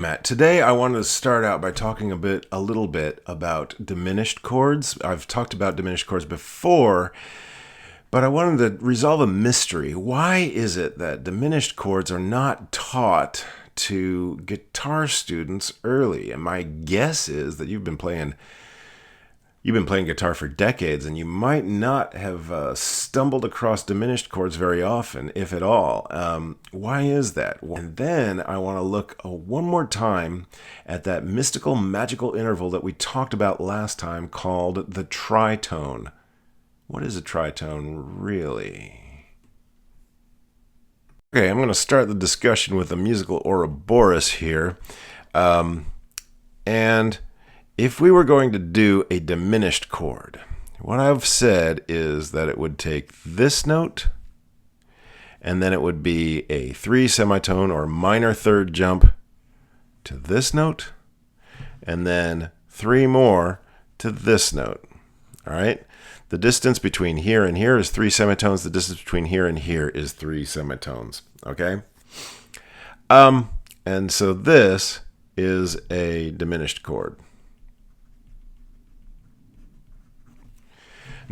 Matt, today I wanted to start out by talking a little bit about diminished chords. I've talked about diminished chords before, but I wanted to resolve a mystery. Why is it that diminished chords are not taught to guitar students early? And my guess is that you've been playing guitar for decades, and you might not have stumbled across diminished chords very often, if at all. Why is that? And then I want to look one more time at that mystical, magical interval that we talked about last time called the tritone. What is a tritone, really? Okay, I'm going to start the discussion with a musical Ouroboros here. And if we were going to do a diminished chord, what I've said is that it would take this note, and then it would be a 3 semitone or minor third jump to this note, and then 3 more to this note. All right? The distance between here and here is 3 semitones. The distance between here and here is 3 semitones. Okay? And so this is a diminished chord.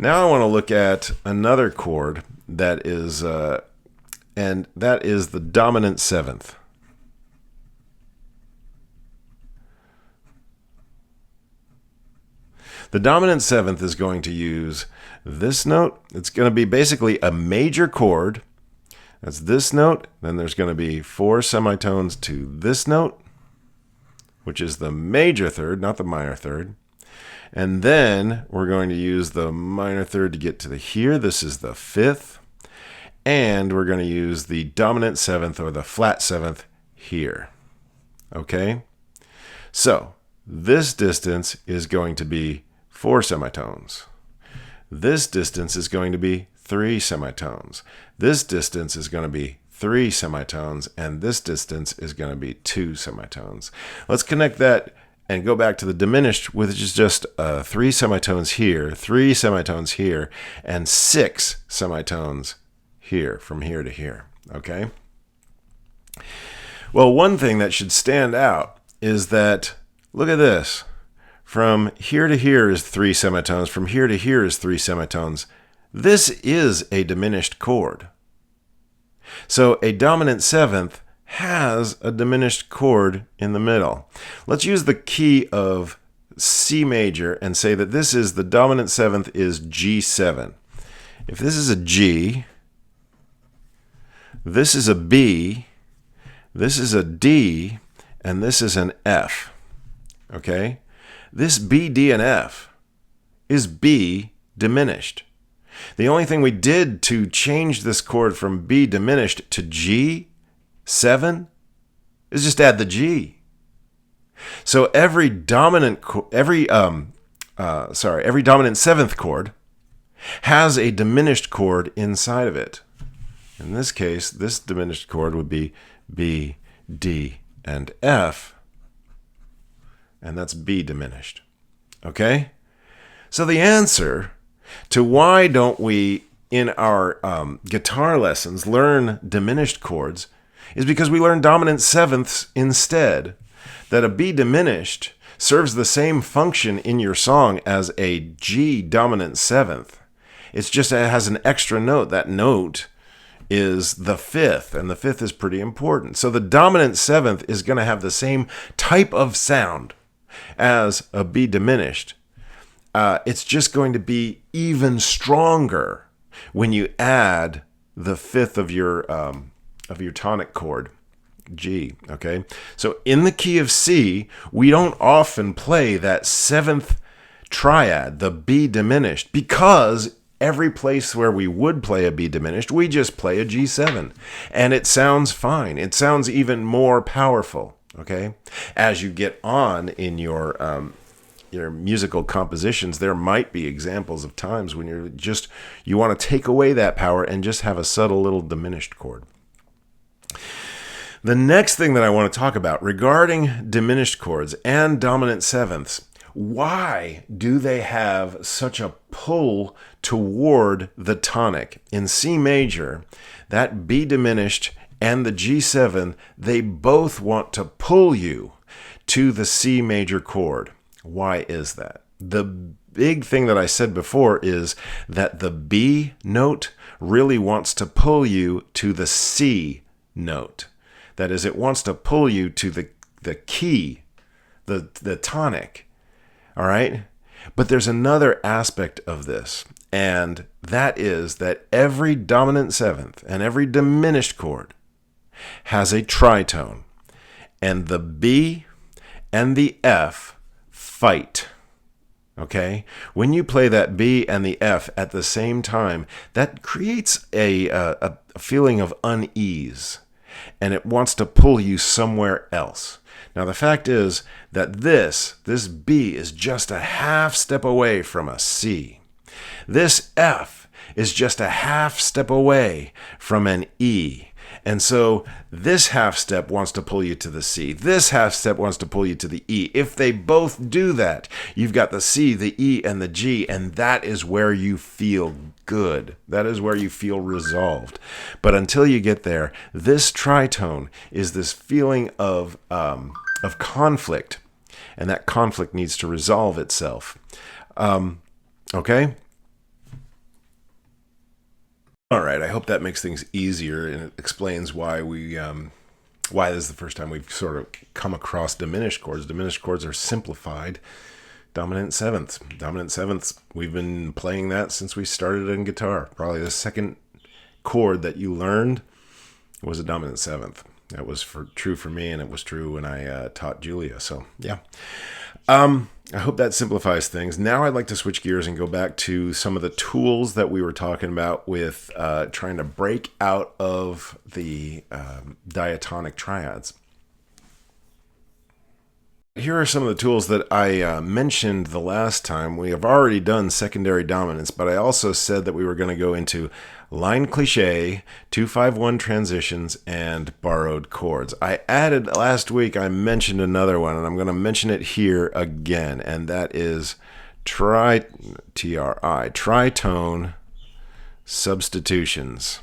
Now I want to look at another chord that is, and that is the dominant seventh. The dominant seventh is going to use this note. It's going to be basically a major chord. That's this note. Then there's going to be 4 semitones to this note, which is the major third, not the minor third. And then we're going to use the minor third to get to the here. This is the 5th. And we're going to use the dominant 7th or the flat 7th here. Okay? So this distance is going to be 4 semitones. This distance is going to be 3 semitones. This distance is going to be 3 semitones. And this distance is going to be 2 semitones. Let's connect that and go back to the diminished, which is just 3 semitones here, 3 semitones here, and 6 semitones here, from here to here, okay? Well, one thing that should stand out is that, look at this. From here to here is 3 semitones. From here to here is 3 semitones. This is a diminished chord. So a dominant 7th has a diminished chord in the middle. Let's use the key of C major and say that this is the dominant 7th is G7. If this is a G, this is a B, this is a D, and this is an F. Okay? This B, D, and F is B diminished. The only thing we did to change this chord from B diminished to G7 is just add the G. So every dominant 7th chord has a diminished chord inside of it. In this case, this diminished chord would be B, D, and F, and that's B diminished. Okay? So the answer to why don't we, in our guitar lessons, learn diminished chords is because we learn dominant 7ths instead. That a B diminished serves the same function in your song as a G dominant 7th. It's just it has an extra note. That note is the 5th, and the 5th is pretty important. So the dominant 7th is going to have the same type of sound as a B diminished. It's just going to be even stronger when you add the 5th of your tonic chord, G, okay? So in the key of C, we don't often play that 7th triad, the B diminished, because every place where we would play a B diminished, we just play a G7. And it sounds fine. It sounds even more powerful, okay? As you get on in your musical compositions, there might be examples of times when you want to take away that power and just have a subtle little diminished chord. The next thing that I want to talk about regarding diminished chords and dominant 7ths, why do they have such a pull toward the tonic? In C major, that B diminished and the G7, they both want to pull you to the C major chord. Why is that? The big thing that I said before is that the B note really wants to pull you to the C note. That is, it wants to pull you to the key, the tonic. All right? But there's another aspect of this, and that is that every dominant seventh and every diminished chord has a tritone, and the B and the F fight. Okay? When you play that B and the F at the same time, that creates a feeling of unease, and it wants to pull you somewhere else. Now, the fact is that this B is just a half step away from a C. This F is just a half step away from an E. And so this half step wants to pull you to the C. This half step wants to pull you to the E. If they both do that, you've got the C, the E, and the G, and that is where you feel good. That is where you feel resolved. But until you get there, this tritone is this feeling of conflict, and that conflict needs to resolve itself. Okay? All right, I hope that makes things easier, and it explains why why this is the first time we've sort of come across diminished chords. Diminished chords are simplified dominant sevenths. Dominant sevenths, we've been playing that since we started in guitar. Probably the second chord that you learned was a dominant seventh. That was true for me, and it was true when I taught Julia. So, yeah. I hope that simplifies things. Now I'd like to switch gears and go back to some of the tools that we were talking about with trying to break out of the diatonic triads. Here are some of the tools that I mentioned the last time. We have already done secondary dominance, but I also said that we were going to go into line cliche, 2-5-1 transitions, and borrowed chords. I added last week, I mentioned another one, and I'm going to mention it here again, and that is tritone substitutions.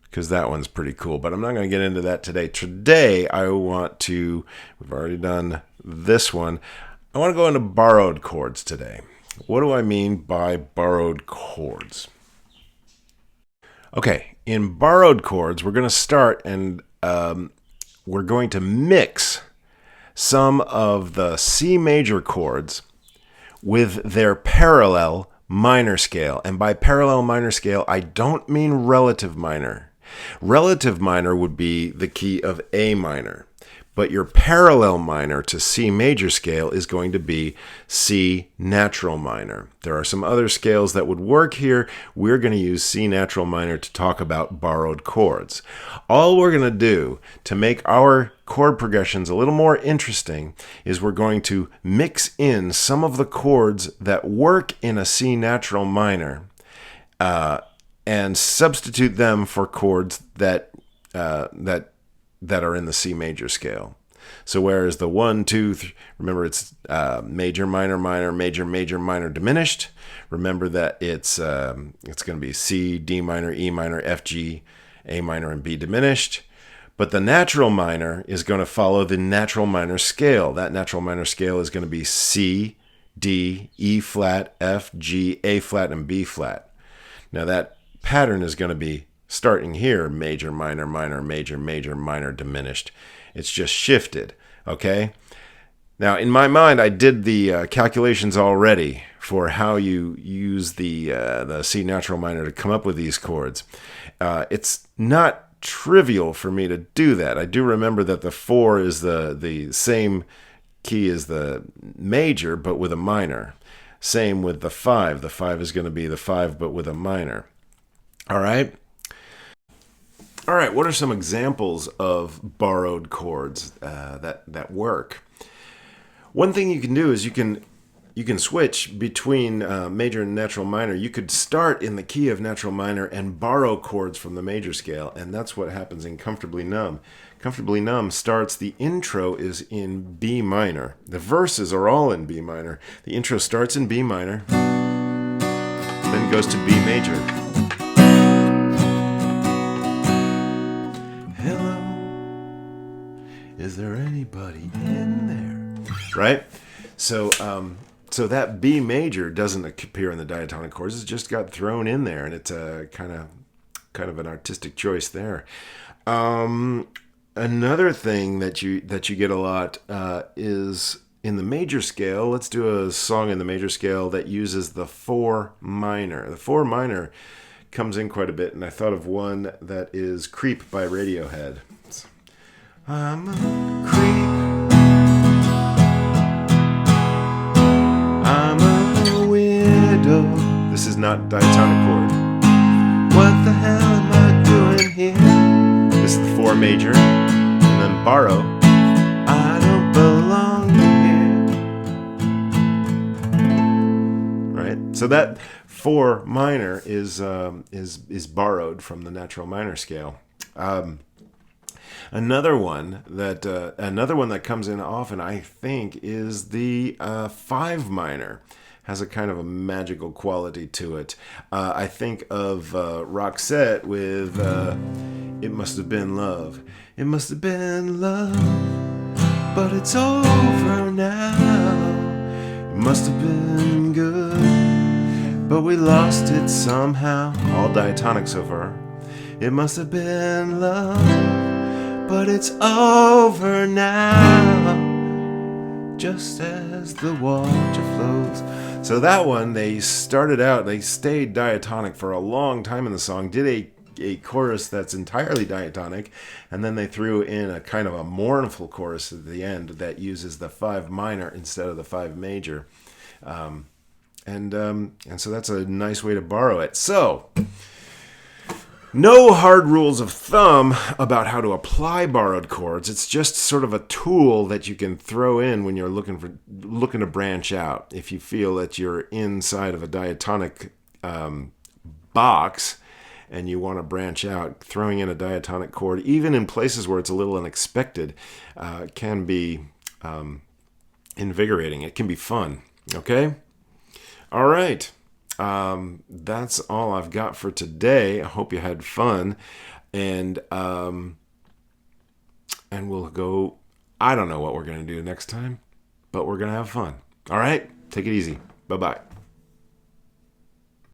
Because that one's pretty cool, but I'm not going to get into that today. Today, we've already done this one. I want to go into borrowed chords today. What do I mean by borrowed chords? Okay, in borrowed chords, we're going to start and we're going to mix some of the C major chords with their parallel minor scale. And by parallel minor scale, I don't mean relative minor. Relative minor would be the key of A minor, but your parallel minor to C major scale is going to be C natural minor. There are some other scales that would work here. We're going to use C natural minor to talk about borrowed chords. All we're going to do to make our chord progressions a little more interesting is we're going to mix in some of the chords that work in a C natural minor and substitute them for chords that are in the C major scale. So whereas the 1, 2, 3, remember it's major, minor, minor, major, major, minor, diminished. Remember that it's going to be C, D minor, E minor, F, G, A minor, and B diminished. But the natural minor is going to follow the natural minor scale. That natural minor scale is going to be C, D, E flat, F, G, A flat, and B flat. Now that pattern is going to be starting here, major, minor, minor, major, major, minor, diminished. It's just shifted, okay? Now, in my mind, I did the calculations already for how you use the C natural minor to come up with these chords. It's not trivial for me to do that. I do remember that the 4 is the same key as the major, but with a minor. Same with the 5. The 5 is going to be the 5, but with a minor. All right. What are some examples of borrowed chords that work? One thing you can do is you can switch between major and natural minor. You could start in the key of natural minor and borrow chords from the major scale, and that's what happens in Comfortably Numb. Comfortably Numb starts, the intro is in B minor. The verses are all in B minor. The intro starts in B minor, then goes to B major. Is there anybody in there? Right? So so that B major doesn't appear in the diatonic chords. It's just got thrown in there, and it's a kind of an artistic choice there. Another thing that you get a lot is in the major scale. Let's do a song in the major scale that uses the 4 minor. The 4 minor comes in quite a bit, and I thought of one that is Creep by Radiohead. I'm a creep, I'm a weirdo. This is not diatonic chord. What the hell am I doing here? This is the 4 major, and then borrow. I don't belong here. Right? So that 4 minor is borrowed from the natural minor scale. Another one that comes in often, I think, is the 5 minor. Has a kind of a magical quality to it. I think of Roxette with "It Must Have Been Love." It must have been love, but it's over now. It must have been good, but we lost it somehow. All diatonic so far. It must have been love, but it's over now. Just as the water flows. So that one, they stayed diatonic for a long time in the song, did a chorus that's entirely diatonic, and then they threw in a kind of a mournful chorus at the end that uses the 5 minor instead of the 5 major. And so that's a nice way to borrow it. So, no hard rules of thumb about how to apply borrowed chords. It's just sort of a tool that you can throw in when you're looking to branch out. If you feel that you're inside of a diatonic box and you want to branch out, throwing in a diatonic chord, even in places where it's a little unexpected, can be invigorating. It can be fun. Okay? All right. That's all I've got for today. I hope you had fun, and we'll go. I don't know what we're going to do next time, but we're going to have fun. All right, take it easy. Bye-bye.